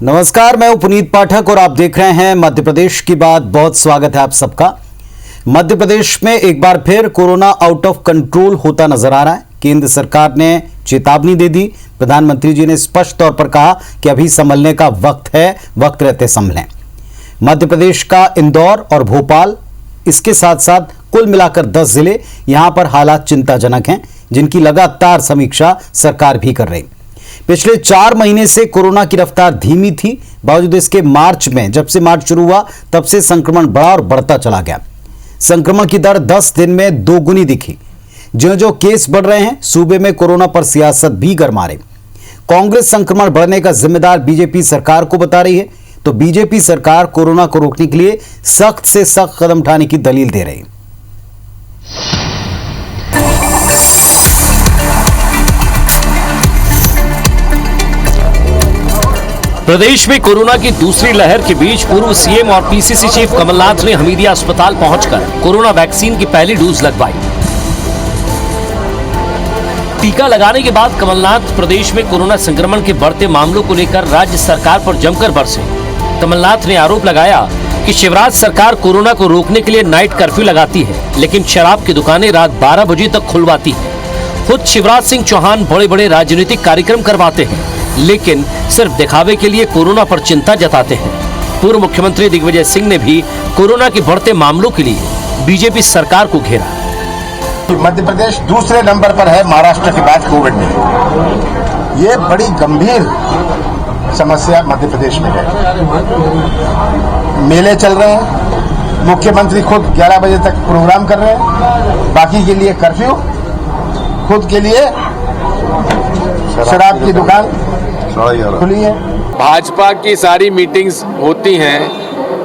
नमस्कार, मैं हूं पुनीत पाठक और आप देख रहे हैं मध्य प्रदेश की बात। बहुत स्वागत है आप सबका। मध्य प्रदेश में एक बार फिर कोरोना आउट ऑफ कंट्रोल होता नजर आ रहा है। केंद्र सरकार ने चेतावनी दे दी। प्रधानमंत्री जी ने स्पष्ट तौर पर कहा कि अभी संभलने का वक्त है, वक्त रहते संभलें। मध्य प्रदेश का इंदौर और भोपाल, इसके साथ साथ कुल मिलाकर 10 जिले, यहां पर हालात चिंताजनक हैं, जिनकी लगातार समीक्षा सरकार भी कर रही। पिछले 4 महीने से कोरोना की रफ्तार धीमी थी, बावजूद इसके मार्च में, जब से मार्च शुरू हुआ तब से संक्रमण बढ़ा और बढ़ता चला गया। संक्रमण की दर 10 दिन में दोगुनी दिखी। जो जो केस बढ़ रहे हैं, सूबे में कोरोना पर सियासत भी गरमा रही। कांग्रेस संक्रमण बढ़ने का जिम्मेदार बीजेपी सरकार को बता रही है, तो बीजेपी सरकार कोरोना को रोकने के लिए सख्त से सख्त कदम उठाने की दलील दे रही है। प्रदेश में कोरोना की दूसरी लहर के बीच पूर्व सीएम और पीसीसी चीफ कमलनाथ ने हमीदिया अस्पताल पहुंचकर कोरोना वैक्सीन की पहली डोज लगवाई। टीका लगाने के बाद कमलनाथ प्रदेश में कोरोना संक्रमण के बढ़ते मामलों को लेकर राज्य सरकार पर जमकर बरसे। कमलनाथ ने आरोप लगाया कि शिवराज सरकार कोरोना को रोकने के लिए नाइट कर्फ्यू लगाती है, लेकिन शराब की दुकानें रात 12 बजे तक खुलवाती है। खुद शिवराज सिंह चौहान बड़े बड़े राजनीतिक कार्यक्रम करवाते हैं, लेकिन सिर्फ दिखावे के लिए कोरोना पर चिंता जताते हैं। पूर्व मुख्यमंत्री दिग्विजय सिंह ने भी कोरोना के बढ़ते मामलों के लिए बीजेपी सरकार को घेरा। मध्य प्रदेश दूसरे नंबर पर है महाराष्ट्र के बाद कोविड में। ये बड़ी गंभीर समस्या मध्य प्रदेश में है। मेले चल रहे हैं, मुख्यमंत्री खुद 11 बजे तक प्रोग्राम कर रहे हैं, बाकी के लिए कर्फ्यू, खुद के लिए शराब की दुकान खुली है। भाजपा की सारी मीटिंग्स होती हैं,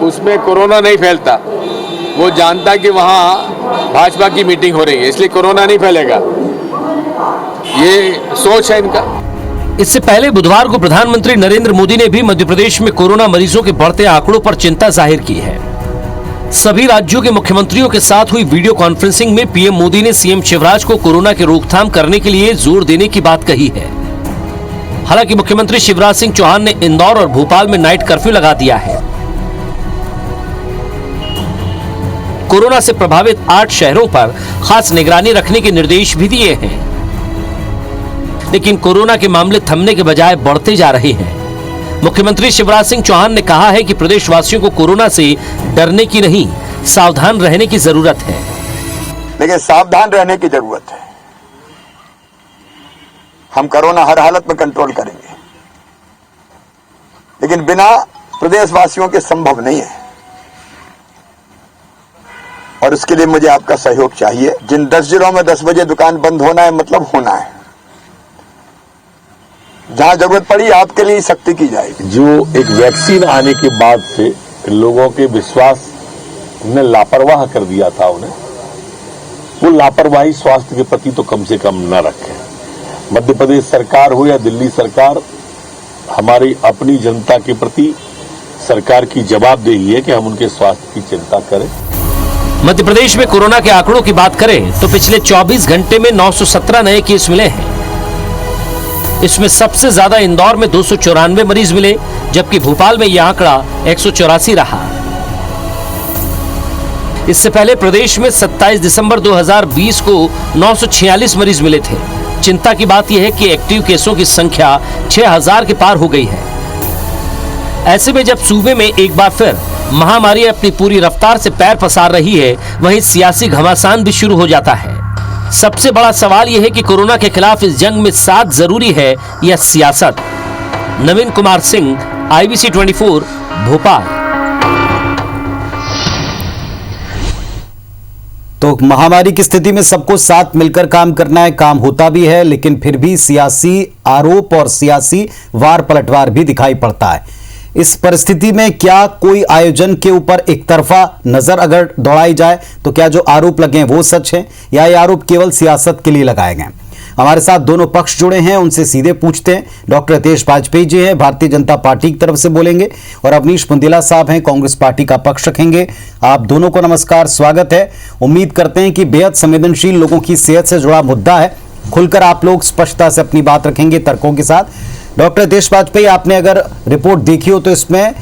उसमें कोरोना नहीं फैलता। वो जानता कि वहाँ भाजपा की मीटिंग हो रही है, इसलिए कोरोना नहीं फैलेगा। ये सोच है इनका। इससे पहले बुधवार को प्रधानमंत्री नरेंद्र मोदी ने भी मध्य प्रदेश में कोरोना मरीजों के बढ़ते आंकड़ों पर चिंता जाहिर की है। सभी राज्यों के मुख्यमंत्रियों के साथ हुई वीडियो कॉन्फ्रेंसिंग में पीएम मोदी ने सीएम शिवराज को कोरोना की रोकथाम करने के लिए जोर देने की बात कही है। हालांकि मुख्यमंत्री शिवराज सिंह चौहान ने इंदौर और भोपाल में नाइट कर्फ्यू लगा दिया है। कोरोना से प्रभावित 8 शहरों पर खास निगरानी रखने के निर्देश भी दिए हैं, लेकिन कोरोना के मामले थमने के बजाय बढ़ते जा रहे हैं। मुख्यमंत्री शिवराज सिंह चौहान ने कहा है कि प्रदेशवासियों को कोरोना से डरने की नहीं, सावधान रहने की जरूरत है। लेकिन सावधान रहने की जरूरत है। हम कोरोना हर हालत में कंट्रोल करेंगे, लेकिन बिना प्रदेशवासियों के संभव नहीं है, और उसके लिए मुझे आपका सहयोग चाहिए। जिन 10 जिलों में 10 बजे दुकान बंद होना है, मतलब होना है। जहां जरूरत पड़ी आपके लिए सख्ती की जाएगी। जो एक वैक्सीन आने के बाद से लोगों के विश्वास ने लापरवाह कर दिया था, उन्हें वो लापरवाही स्वास्थ्य के प्रति तो कम से कम न रखें। मध्य प्रदेश सरकार हो या दिल्ली सरकार, हमारी अपनी जनता के प्रति सरकार की जवाबदेही है कि हम उनके स्वास्थ्य की चिंता करें। मध्य प्रदेश में कोरोना के आंकड़ों की बात करें तो पिछले 24 घंटे में 917 नए केस मिले हैं। इसमें सबसे ज्यादा इंदौर में 294 मरीज मिले, जबकि भोपाल में यह आंकड़ा 184 रहा। इससे पहले प्रदेश में 27 दिसंबर 2020 को 946 मरीज मिले थे। चिंता की बात यह है कि एक्टिव केसों की संख्या 6000 के पार हो गई है। ऐसे में जब सूबे में एक बार फिर महामारी अपनी पूरी रफ्तार से पैर पसार रही है, वहीं सियासी घमासान भी शुरू हो जाता है। सबसे बड़ा सवाल यह है कि कोरोना के खिलाफ इस जंग में साथ जरूरी है या सियासत। नवीन कुमार सिंह, IBC 24, भोपाल। तो महामारी की स्थिति में सबको साथ मिलकर काम करना है, काम होता भी है, लेकिन फिर भी सियासी आरोप और सियासी वार पलटवार भी दिखाई पड़ता है। इस परिस्थिति में क्या कोई आयोजन के ऊपर एक तरफा नजर अगर दौड़ाई जाए तो क्या जो आरोप लगे वो सच है या ये आरोप केवल सियासत के लिए लगाए गए? हमारे साथ दोनों पक्ष जुड़े हैं, उनसे सीधे पूछते हैं। डॉक्टर हितेश वाजपेयी जी हैं, भारतीय जनता पार्टी की तरफ से बोलेंगे, और अवनीश बुंदेला साहब हैं, कांग्रेस पार्टी का पक्ष रखेंगे। आप दोनों को नमस्कार, स्वागत है। उम्मीद करते हैं कि बेहद संवेदनशील लोगों की सेहत से जुड़ा मुद्दा है, खुलकर आप लोग स्पष्टता से अपनी बात रखेंगे तर्कों के साथ। डॉक्टर हितेश वाजपेयी, आपने अगर रिपोर्ट देखी हो तो इसमें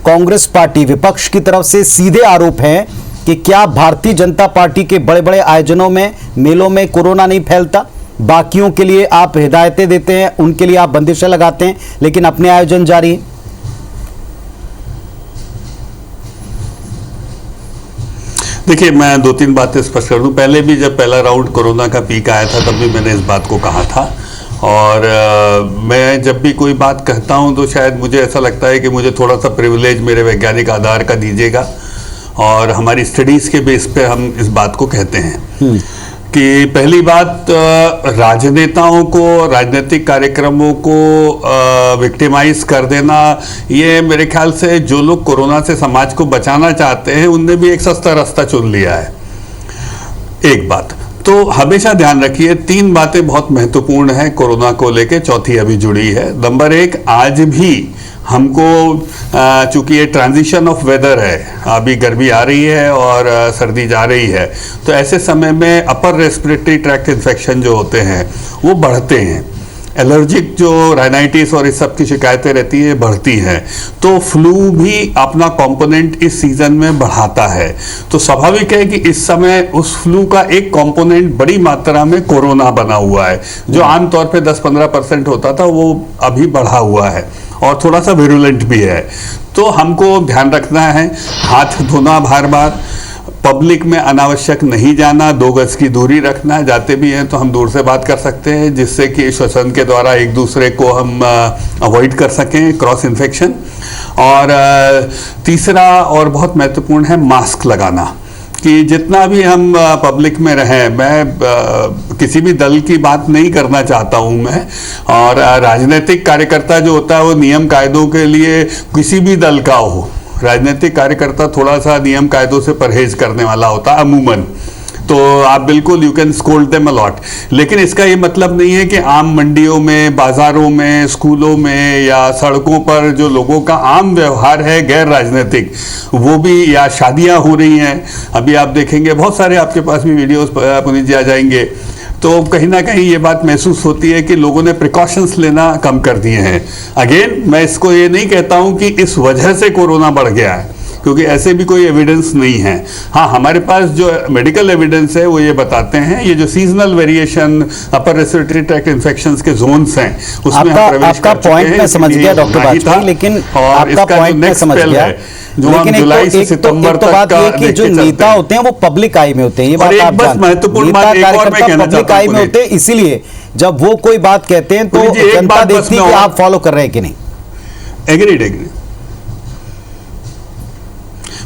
कांग्रेस पार्टी विपक्ष की तरफ से सीधे आरोप हैं कि क्या भारतीय जनता पार्टी के बड़े बड़े आयोजनों में, मेलों में कोरोना नहीं फैलता? बाकियों के लिए आप हिदायतें देते हैं, उनके लिए आप बंदिशें लगाते हैं, लेकिन अपने आयोजन जारी है। देखिए, मैं 2-3 बातें स्पष्ट कर दूं। पहले भी जब पहला राउंड कोरोना का पीक आया था तब भी मैंने इस बात को कहा था, और मैं जब भी कोई बात कहता हूं तो शायद मुझे ऐसा लगता है कि मुझे थोड़ा सा प्रिविलेज मेरे वैज्ञानिक आधार का दीजिएगा, और हमारी स्टडीज़ के बेस पे हम इस बात को कहते हैं कि पहली बात, राजनेताओं को, राजनीतिक कार्यक्रमों को विक्टिमाइज कर देना, ये मेरे ख्याल से जो लोग कोरोना से समाज को बचाना चाहते हैं उनने भी एक सस्ता रास्ता चुन लिया है। एक बात तो हमेशा ध्यान रखिए, 3 बातें बहुत महत्वपूर्ण हैं कोरोना को लेके, चौथी अभी जुड़ी है। नंबर 1, आज भी हमको चूंकि ये ट्रांजिशन ऑफ वेदर है, अभी गर्मी आ रही है और सर्दी जा रही है, तो ऐसे समय में अपर रेस्पिरेटरी ट्रैक्ट इन्फेक्शन जो होते हैं वो बढ़ते हैं। एलर्जिक जो राइनाइटिस और इस सब की शिकायतें रहती है बढ़ती हैं, तो फ्लू भी अपना कंपोनेंट इस सीजन में बढ़ाता है। तो स्वाभाविक है कि इस समय उस फ्लू का एक कंपोनेंट बड़ी मात्रा में कोरोना बना हुआ है, जो आमतौर पे 10-15% होता था, वो अभी बढ़ा हुआ है और थोड़ा सा विरुलेंट भी है। तो हमको ध्यान रखना है, हाथ धोना बार बार, पब्लिक में अनावश्यक नहीं जाना, 2 गज की दूरी रखना, जाते भी हैं तो हम दूर से बात कर सकते हैं जिससे कि श्वसन के द्वारा एक दूसरे को हम अवॉइड कर सकें क्रॉस इन्फेक्शन। और तीसरा और बहुत महत्वपूर्ण है मास्क लगाना, कि जितना भी हम पब्लिक में रहें, मैं किसी भी दल की बात नहीं करना चाहता हूं मैं, और राजनीतिक कार्यकर्ता जो होता है वो नियम कायदों के लिए, किसी भी दल का हो, राजनीतिक कार्यकर्ता थोड़ा सा नियम कायदों से परहेज करने वाला होता है अमूमन, तो आप बिल्कुल you can scold them a lot, लेकिन इसका ये मतलब नहीं है कि आम मंडियों में, बाजारों में, स्कूलों में या सड़कों पर जो लोगों का आम व्यवहार है गैर राजनीतिक, वो भी, या शादियां हो रही हैं, अभी आप देखेंगे बहुत सारे आपके पास भी वीडियोस पुनीत जी आ जाएंगे, तो कहीं ना कहीं ये बात महसूस होती है कि लोगों ने प्रिकॉशंस लेना कम कर दिए हैं। अगेन, मैं इसको ये नहीं कहता हूं कि इस वजह से कोरोना बढ़ गया है, क्योंकि ऐसे भी कोई एविडेंस नहीं है। हाँ, हमारे पास जो मेडिकल एविडेंस है वो ये बताते हैं, ये जो seasonal variation upper respiratory tract infections के जोन्स हैं उसमें हम प्रवेश कर चुके हैं। पॉइंट मैं समझ गया डॉक्टर वाजपेयी, लेकिन आपका पॉइंट मैं समझ गया, जो हम जुलाई से सितंबर तक बात ये कि जो नेता होते हैं वो पब्लिक आई में होते हैं, ये बात आप जानते हैं। महत्वपूर्ण बात एक और मैं कहना पब्लिक आई में होते हैं, इसीलिए जब वो कोई बात कहते हैं तो जनता देखती है कि आप फॉलो कर रहे हैं कि नहीं। एग्रीड।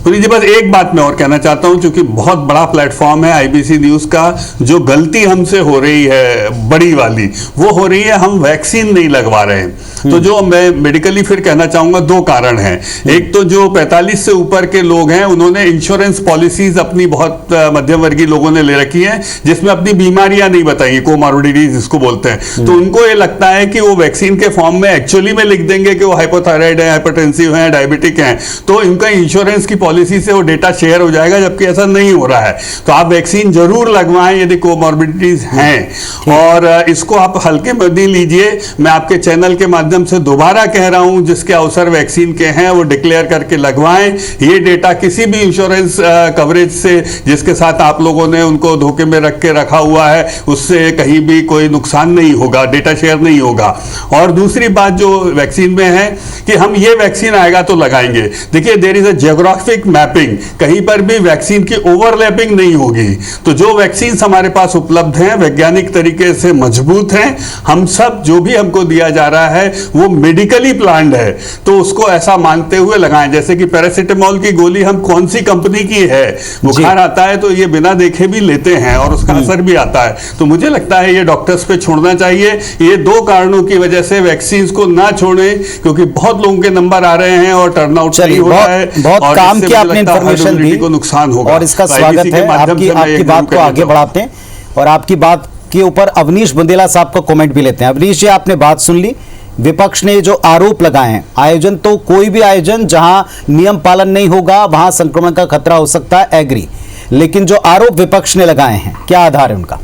पुनीत जी, बस एक बात मैं और कहना चाहता हूं, क्योंकि बहुत बड़ा प्लेटफॉर्म है आईबीसी न्यूज का, जो गलती हमसे हो रही है बड़ी वाली, वो हो रही है हम वैक्सीन नहीं लगवा रहे हैं। तो जो मैं मेडिकली फिर कहना चाहूंगा, 2 कारण हैं। एक तो जो 45 से ऊपर के लोग हैं उन्होंने इंश्योरेंस पॉलिसीज अपनी बहुत मध्यम वर्गीय लोगों ने ले रखी हैं, जिसमें अपनी बीमारियां नहीं बताई, कोमॉर्बिडिटीज जिसको बोलते हैं, तो उनको ये लगता है कि वो वैक्सीन के फॉर्म में एक्चुअली में लिख देंगे कि वो हाइपोथायराइड है, हाइपरटेंसिव है, डायबिटिक हैं, तो इनका इंश्योरेंस की पॉलिसी से वो डेटा शेयर हो जाएगा, जबकि ऐसा नहीं हो रहा है। तो आप वैक्सीन जरूर लगवाएं यदि कोमॉर्बिडिटीज हैं, और इसको आप हल्के में नहीं लीजिए। मैं आपके चैनल के माध्यम से दोबारा कह रहा हूं, जिसके अवसर वैक्सीन के हैं वो डिक्लेयर करके लगवाएं। ये डेटा किसी भी इंश्योरेंस कवरेज से जिसके साथ आप लोगों ने उनको धोखे में रख के रखा हुआ है, उससे कहीं भी कोई नुकसान नहीं होगा, डेटा शेयर नहीं होगा। और दूसरी बात जो वैक्सीन में है कि हम ये वैक्सीन आएगा तो लगाएंगे। देखिए, there is a geographic mapping, कहीं पर भी वैक्सीन की ओवरलैपिंग नहीं होगी। तो जो वैक्सीन हमारे पास उपलब्ध हैं वैज्ञानिक तरीके से मजबूत हैं, हम सब जो भी हमको दिया जा रहा है वो मेडिकली प्लान्ड है, तो उसको ऐसा मानते हुए लगाएं। जैसे कि पैरासिटामोल की गोली हम कौन सी कंपनी की है, बुखार आता है तो ये बिना देखे भी लेते हैं और उसका असर भी आता है। तो मुझे लगता है ये डॉक्टर्स पे छोड़ना चाहिए। ये 2 कारणों की वजह से वैक्सीन को ना छोड़ें, क्योंकि बहुत लोगों के नंबर आ रहे हैं और टर्नआउट नहीं हो रहा है, बहुत काम की आपने इंफॉर्मेशन दी को नुकसान होगा, और इसका स्वागत है। आपकी बात को आगे बढ़ाते हैं और आपकी बात के ऊपर अवनीश बुंदेला साहब का कमेंट भी लेते हैं। अवनीश जी, आपने बात सुन ली, विपक्ष ने जो आरोप लगाए हैं, आयोजन तो कोई भी आयोजन जहां नियम पालन नहीं होगा वहां संक्रमण का खतरा हो सकता है, एग्री, लेकिन जो आरोप विपक्ष ने लगाए हैं क्या आधार है उनका?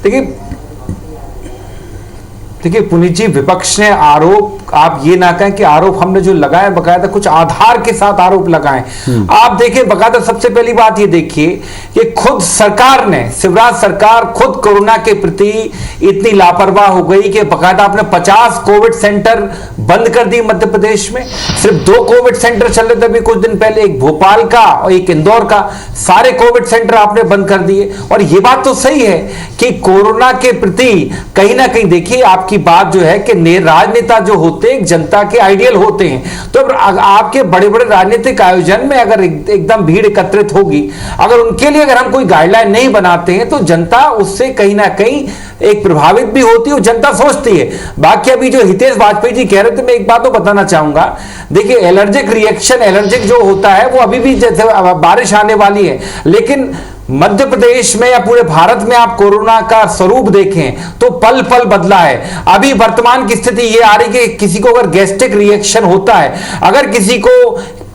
देखिए, देखिए पुनीत जी, विपक्ष ने आरोप, आप ये ना कहें कि आरोप हमने जो लगाए बकायदा कुछ आधार के साथ आरोप लगाए। आप देखिए बकायदा, सबसे पहली बात ये देखिए कि खुद सरकार ने, शिवराज सरकार खुद कोरोना के प्रति इतनी लापरवाह हो गई कि बकायदा आपने 50 कोविड सेंटर बंद कर दिए मध्य प्रदेश में। सिर्फ 2 कोविड सेंटर चल रहे थे अभी कुछ दिन पहले, एक भोपाल का और एक इंदौर का। सारे कोविड सेंटर आपने बंद कर दिए। और ये बात तो सही है कि कोरोना के प्रति कहीं ना कहीं देखिए, आपकी बात जो है कि राजनेता जो होते हैं जनता के आइडियल होते हैं, तो आपके बड़े बड़े राजनीतिक आयोजन में अगर एकदम भीड़ एकत्रित होगी, अगर उनके लिए अगर हम कोई गाइडलाइन नहीं बनाते हैं तो जनता उससे कहीं ना कहीं एक प्रभावित भी होती है, जनता सोचती है। बाकी अभी जो हितेश वाजपेयी जी कह रहे थे, मैं एक बात तो बताना चाहूंगा, देखिए एलर्जिक रिएक्शन, एलर्जिक जो होता है वो अभी भी, जैसे बारिश आने वाली है, लेकिन मध्य प्रदेश में या पूरे भारत में आप कोरोना का स्वरूप देखें तो पल पल बदला है। अभी वर्तमान की स्थिति ये आ रही है कि किसी को अगर गैस्ट्रिक रिएक्शन होता है, अगर किसी को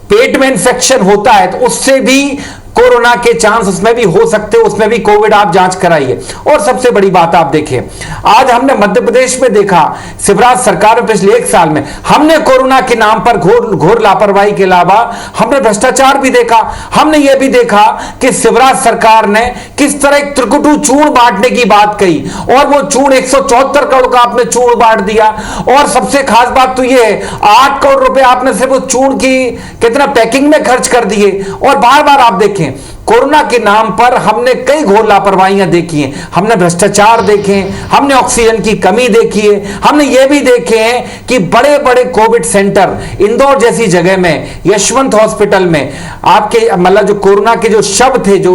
पेट में इंफेक्शन होता है, तो उससे भी कोरोना के चांस उसमें भी हो सकते हैं, उसमें भी कोविड आप जांच कराइए। और सबसे बड़ी बात आप देखिए, आज हमने मध्य प्रदेश में देखा, शिवराज सरकार में पिछले 1 साल में हमने कोरोना के नाम पर घोर लापरवाही के अलावा हमने भ्रष्टाचार भी देखा। हमने यह भी देखा कि शिवराज सरकार ने किस तरह एक त्रिकुटु चूर्ण बांटने की बात कही, और वो चूर्ण 174 करोड़ का आपने चूर्ण बांट दिया। और सबसे खास बात तो यह है, 8 करोड़ रुपए आपने सिर्फ उस चूर्ण की कितना पैकिंग में खर्च कर दिए। और बार बार आप देखें, कोरोना के नाम पर हमने कई घोर लापरवाहियां देखी हैं, हमने भ्रष्टाचार देखे हैं, हमने ऑक्सीजन की कमी देखी है, हमने ये भी देखे हैं कि बड़े बड़े कोविड सेंटर इंदौर जैसी जगह में, यशवंत हॉस्पिटल में आपके मतलब जो कोरोना के जो शव थे, जो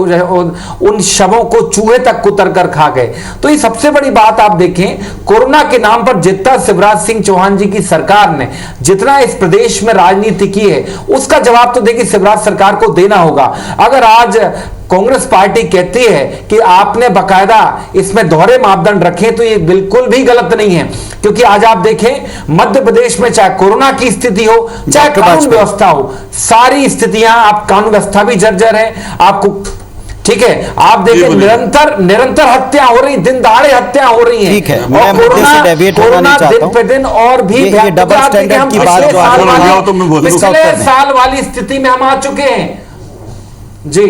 उन शवों को चूहे तक कुतर कर खा गए। तो ये सबसे बड़ी बात आप देखें, कोरोना के नाम पर जितना शिवराज सिंह चौहान जी की सरकार ने जितना इस प्रदेश में राजनीति की है, उसका जवाब तो देखिए शिवराज सरकार को देना होगा। अगर आज कांग्रेस पार्टी कहती है कि आपने बकायदा इसमें दोहरे मापदंड रखे, तो ये बिल्कुल भी गलत नहीं है, क्योंकि आज आप देखें मध्य प्रदेश में चाहे कोरोना की स्थिति हो, चाहे कानून व्यवस्था हो, सारी स्थितियां, आप कानून व्यवस्था भी जर्जर है आपको, ठीक है। आप देखें निरंतर हत्या हो रही, दिन दहाड़े हत्या हो रही है। ठीक है, मैं मुद्दे से डेविएट होना नहीं चाहता हूं। दिन पे दिन और भी ये डबल स्टैंडर्ड की बात जो पिछले साल वाली स्थिति में हम आ चुके हैं। जी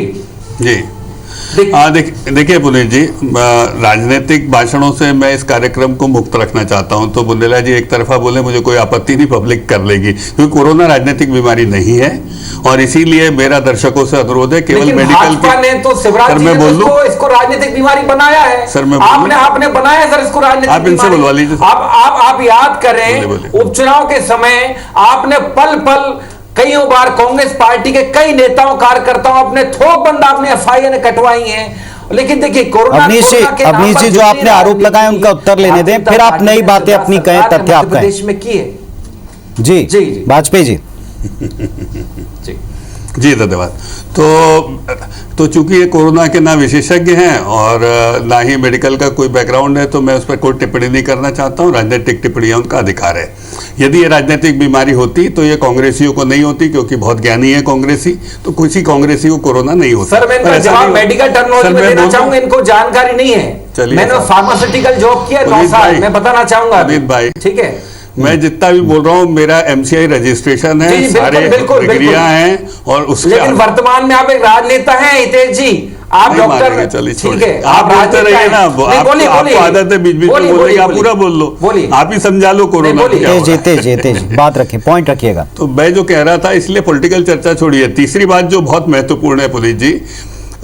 देखिए पुनीत जी, राजनीतिक भाषणों से मैं इस कार्यक्रम को मुक्त रखना चाहता हूं। तो बुंदेला जी एक तरफा बोले मुझे कोई आपत्ति नहीं, पब्लिक कर लेगी, क्योंकि कोरोना राजनीतिक बीमारी नहीं है। और इसीलिए मेरा दर्शकों से अनुरोध है, केवल मेडिकल ने तो शिवराज जी ने इसको राजनीतिक बीमारी बनाया है। सर मैं आपने बनाया सर इसको राजनीतिक, आप इनसे बुलवा लीजिए। आप याद करें, उपचुनाव के समय आपने पल पल कई बार कांग्रेस पार्टी के कई नेताओं कार्यकर्ताओं अपने थोक बंद आपने एफआईआर कटवाई हैं। लेकिन देखिए कोरोना अवनीश जी जो आपने आरोप लगाए उनका उत्तर लेने दें, फिर आप नई बातें अपनी कहें, तथ्य आप कहें। प्रदेश में किए जी वाजपेयी जी। जी धन्यवाद। तो चूंकि ये कोरोना के ना विशेषज्ञ हैं और ना ही मेडिकल का कोई बैकग्राउंड है, तो मैं उस पर कोई टिप्पणी नहीं करना चाहता हूँ। राजनीतिक टिप्पणियां उनका अधिकार है। यदि ये राजनीतिक बीमारी होती तो ये कांग्रेसियों को नहीं होती, क्योंकि बहुत ज्ञानी है कांग्रेसी, तो किसी कांग्रेसी को कोरोना नहीं होता। सर मैं इनका जवाब मेडिकल टर्मिनोलॉजी में देना चाहूंगा, इनको जानकारी नहीं है। चलिए, मैंने फार्मास्यूटिकल जॉब किया 9 साल, मैं बताना चाहूंगा भाई, ठीक है। मैं जितना भी बोल रहा हूँ मेरा एमसीआई रजिस्ट्रेशन है, सारे डिग्रियां हैं, और उसके लेकिन वर्तमान में आप एक राजनेता हैं हितेश जी, आप डॉक्टर, ठीक है, आप बोलते रहिए ना, आपको आदत है बीच बीच में बोलने की, आप पूरा बोल लो, आप ही समझा लो कोरोना। तेज बात रखिए, पॉइंट रखिएगा। तो मैं जो कह रहा था, इसलिए पॉलिटिकल चर्चा छोड़िए। तीसरी बात जो बहुत महत्वपूर्ण है पुनीत जी,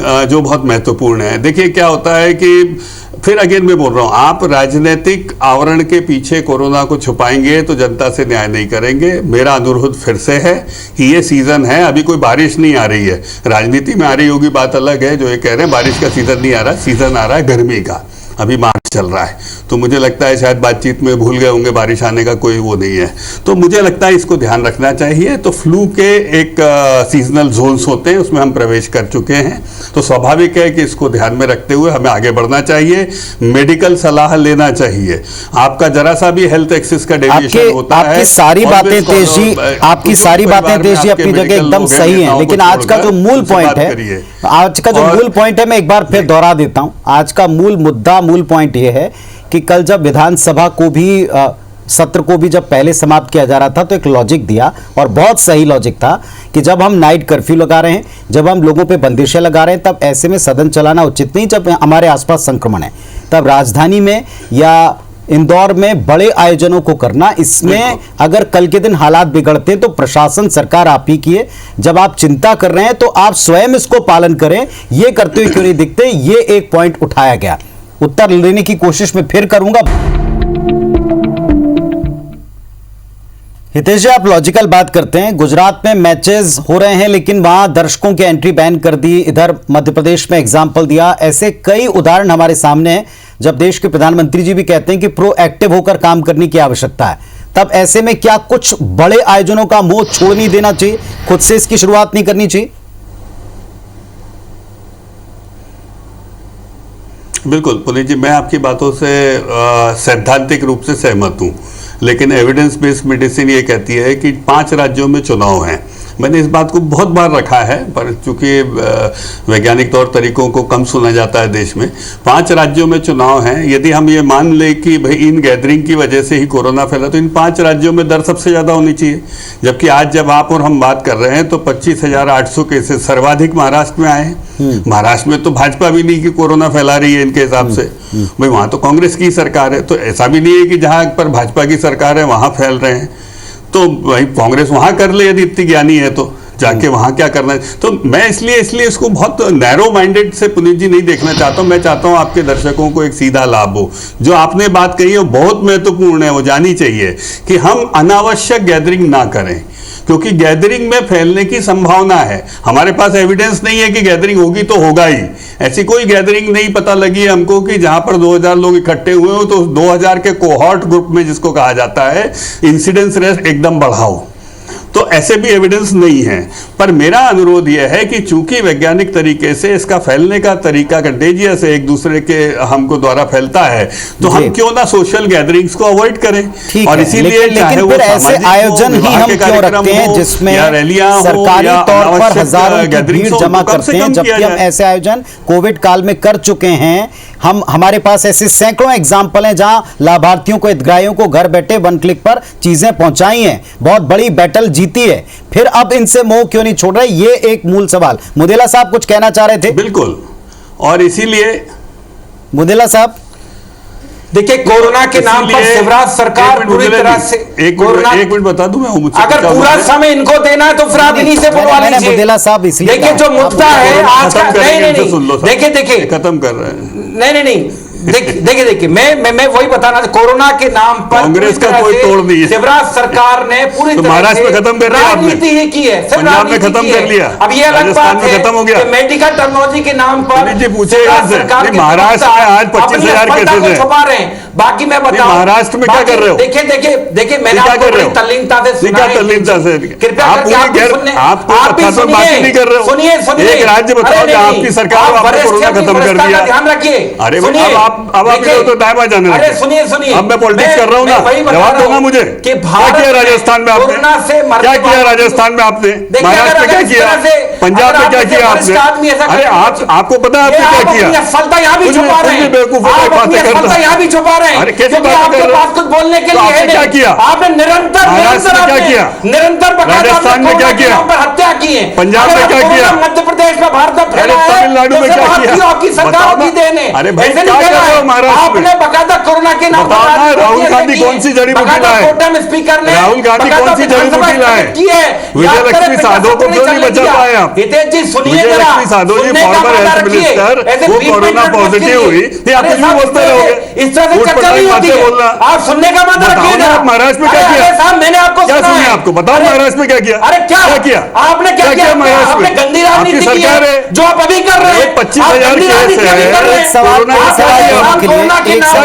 जो बहुत महत्वपूर्ण है, देखिए क्या होता है कि फिर अगेन मैं बोल रहा हूं, आप राजनीतिक आवरण के पीछे कोरोना को छुपाएंगे तो जनता से न्याय नहीं करेंगे। मेरा अनुरोध फिर से है कि ये सीजन है, अभी कोई बारिश नहीं आ रही है, राजनीति में आ रही होगी बात अलग है। जो ये कह रहे हैं बारिश का सीजन नहीं आ रहा, सीजन आ रहा है गर्मी का, अभी मार्च चल रहा है। तो मुझे लगता है शायद बातचीत में भूल गए होंगे, बारिश आने का कोई वो नहीं है। तो मुझे लगता है इसको ध्यान रखना चाहिए। तो फ्लू के एक सीजनल जोन्स होते हैं, उसमें हम प्रवेश कर चुके हैं, तो स्वाभाविक है कि इसको ध्यान में रखते हुए हमें आगे बढ़ना चाहिए, मेडिकल सलाह लेना चाहिए। आपका जरा सा भी हेल्थ एक्सेस का डेविएशन होता है। आपकी सारी बातें तेज जी, आपकी सारी बातें तेज जी अपनी जगह एकदम सही है, लेकिन आज का जो मूल पॉइंट है, आज का जो मूल पॉइंट है, मैं एक बार फिर दोहरा देता हूं। आज का मूल मुद्दा, मूल पॉइंट ये है कि कल जब विधानसभा को भी सत्र को भी जब पहले समाप्त किया जा रहा था तो एक लॉजिक दिया और बहुत सही लॉजिक था कि जब हम नाइट कर्फ्यू लगा रहे हैं, जब हम लोगों पे बंदिशें लगा रहे हैं, तब ऐसे में सदन चलाना उचित नहीं। जब हमारे आसपास संक्रमण है तब राजधानी में या इंदौर में बड़े आयोजनों को करना, इसमें अगर कल के दिन हालात बिगड़ते हैं तो प्रशासन सरकार आप ही की है। जब आप चिंता कर रहे हैं तो आप स्वयं इसको पालन करें, ये करते हुए क्यों नहीं दिखते, ये एक पॉइंट उठाया गया। उत्तर लेने की कोशिश में फिर करूंगा। हितेश जी, आप लॉजिकल बात करते हैं। गुजरात में मैचेस हो रहे हैं लेकिन वहां दर्शकों की एंट्री बैन कर दी, इधर मध्य प्रदेश में एग्जाम्पल दिया। ऐसे कई उदाहरण हमारे सामने हैं जब देश के प्रधानमंत्री जी भी कहते हैं कि प्रोएक्टिव होकर काम करने की आवश्यकता है। तब ऐसे में क्या कुछ बड़े आयोजनों का मोह छोड़ नहीं देना चाहिए, खुद से इसकी शुरुआत नहीं करनी चाहिए? बिल्कुल पुनीत जी, मैं आपकी बातों से सैद्धांतिक रूप से सहमत हूं, लेकिन एविडेंस बेस्ड मेडिसिन ये कहती है कि 5 राज्यों में चुनाव हैं। मैंने इस बात को बहुत बार रखा है, पर चूंकि वैज्ञानिक तौर तरीकों को कम सुना जाता है देश में। 5 राज्यों में चुनाव हैं। यदि हम ये मान ले कि भाई इन गैदरिंग की वजह से ही कोरोना फैला, तो इन 5 राज्यों में दर सबसे ज़्यादा होनी चाहिए। जबकि आज जब आप और हम बात कर रहे हैं तो 25,800 केसेस सर्वाधिक महाराष्ट्र में आए हैं। महाराष्ट्र में तो भाजपा भी नहीं कि कोरोना फैला रही है इनके हिसाब से, भाई वहाँ तो कांग्रेस की सरकार है। तो ऐसा भी नहीं है कि जहाँ पर भाजपा की सरकार है वहाँ फैल रहे हैं, तो भाई कांग्रेस वहां कर ले यदि इतनी ज्ञानी है तो जाके वहां क्या करना है। तो मैं इसलिए इसको बहुत नैरो माइंडेड से पुनीत जी नहीं देखना चाहता हूं। मैं चाहता हूं आपके दर्शकों को एक सीधा लाभ हो। जो आपने बात कही है बहुत महत्वपूर्ण है, वो जानी चाहिए कि हम अनावश्यक गैदरिंग ना करें, क्योंकि गैदरिंग में फैलने की संभावना है। हमारे पास एविडेंस नहीं है कि गैदरिंग होगी तो होगा ही। ऐसी कोई गैदरिंग नहीं पता लगी है हमको कि जहां पर 2000 लोग इकट्ठे हुए हो तो 2000 के कोहॉर्ट ग्रुप में, जिसको कहा जाता है, इंसिडेंस रेट एकदम बढ़ाओ। तो ऐसे भी एविडेंस नहीं है। पर मेरा अनुरोध यह है कि चूंकि वैज्ञानिक तरीके से इसका फैलने का तरीका कंटेजियस है, एक दूसरे के हमको द्वारा फैलता है, तो हम क्यों ना सोशल गैदरिंग्स को अवॉइड करें। और इसीलिए चाहे वो ऐसे आयोजन ही हम क्यों रखते हैं जिसमें सरकारी तौर पर हजारों की भीड़ जमा करते हैं, जबकि हम ऐसे आयोजन कोविड काल में कर चुके हैं। हमारे पास ऐसे सैकड़ों एग्जाम्पल हैं जहां लाभार्थियों को, हितग्राहियों को घर बैठे 1 क्लिक पर चीजें पहुंचाई हैं, बहुत बड़ी बैटल जीती है। फिर अब इनसे मोह क्यों नहीं छोड़ रहे, ये एक मूल सवाल। मुदेला साहब कुछ कहना चाह रहे थे? बिल्कुल, और इसीलिए मुदेला साहब देखिए, कोरोना के नाम पर शिवराज सरकार पूरी तरह से एक मिनट बता दूं मैं, अगर पूरा समय इनको देना है तो फिर आप इन्हीं से बुलवा लीजिए। मुदेला साहब इसलिए देखिए जो मुद्दा है आज का, नहीं देखिए खत्म कर रहे हैं, नहीं देखिए मैं वही बताना, कोरोना के नाम पर कांग्रेस का कोई तोड़ नहीं है। शिवराज सरकार ने पूरी तो महाराष्ट्र में खत्म कर लिया, राजनीति ही की है, पंजाब में खत्म कर लिया, अब ये अलग बात है खत्म हो गया। मेडिकल टेक्नोलॉजी के नाम पर महाराष्ट्र में आज 25,000 केसेस है, छुपा रहे हैं। बाकी मैं बताऊं महाराष्ट्र में क्या कर रहे हो? देखिए मैंने आपको बड़ी तल्लीनता से सुना है, कृपया आप बात नहीं कर रहे हो। सुनिए एक राज्य बताओ जहां आपकी सरकार आपने कोरोना खत्म कर दिया। ध्यान रखिए। अरे अब आप तो दायवा जाने लगे। अरे सुनिए अब मैं पॉलिटिक्स कर रहा हूँ ना, जवाब दूंगा मुझे। कि क्या किया राजस्थान में आपने, क्या किया राजस्थान में आपने, महाराष्ट्र में क्या किया, पंजाब में क्या किया आपने? अरे आपको पता है आपने क्या किया? सफलता यहाँ भी छुपा रहे हैं, बेवकूफों की बातें करता है, यहाँ भी छुपा रहे हैं। अरे कैसे बात कर रहे हो? कुछ बोलने के लिए क्या किया आपने? निरंतर क्या किया, राजस्थान में क्या किया, हत्या की है, पंजाब में क्या किया, मध्य प्रदेश में भारत में फैला है, तमिलनाडु में क्या किया, आपकी सरकारों की देन है। अरे भाई क्या कर रहे हो महाराष्ट्र में? बकायदा कोरोना के नाम पर राहुल गांधी कौन सी जड़ी बूटी लाए? स्पीकर ने राहुल गांधी कौन सी जड़ी बूटी लाए? विजय लक्ष्मी साधो को क्यों नहीं बचा पाए आप? विजय लक्ष्मी साधो जी फॉर्मर हेल्थ मिनिस्टर, वो कोरोना पॉजिटिव हुई, आप कुछ भी बोलते रहोगे, इस तरह से चर्चा नहीं होती है। आप सुनने का मतलब रखिए। आप महाराष्ट्र में क्या किया? मैंने आपको क्या सुनिए, आपको बताओ महाराष्ट्र में क्या किया? अरे क्या किया आपने, क्या किया महाराष्ट्र आपने? में गंदी राजनीति की है जो आप अभी कर रहे हैं। 25,000 केस है, कोरोना के नाम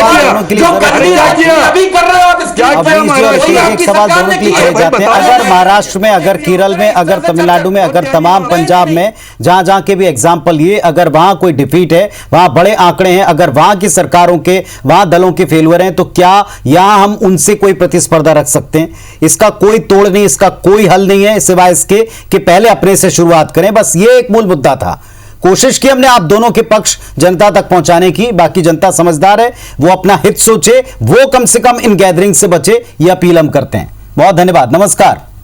अभी कर रहे हो आप। एक सवाल दोनों के लिए किए जाते हैं। अगर महाराष्ट्र में, अगर केरल में, अगर तमिलनाडु में, अगर तमाम पंजाब में, जहां जहां के भी एग्जाम्पल लिए, अगर वहां कोई डिफीट है, वहां बड़े आंकड़े हैं, अगर वहां की सरकारों के, वहां दलों के फेलियर हैं, तो क्या यहां हम उनसे कोई प्रतिस्पर्धा रख सकते हैं? इसका कोई तोड़ नहीं, इसका कोई हल नहीं है सिवाय इसके कि पहले अपने से शुरुआत करें। बस ये एक मूल मुद्दा था। कोशिश की हमने आप दोनों के पक्ष जनता तक पहुंचाने की। बाकी जनता समझदार है, वो अपना हित सोचे, वो कम से कम इन गैदरिंग से बचे, ये अपील हम करते हैं। बहुत धन्यवाद, नमस्कार।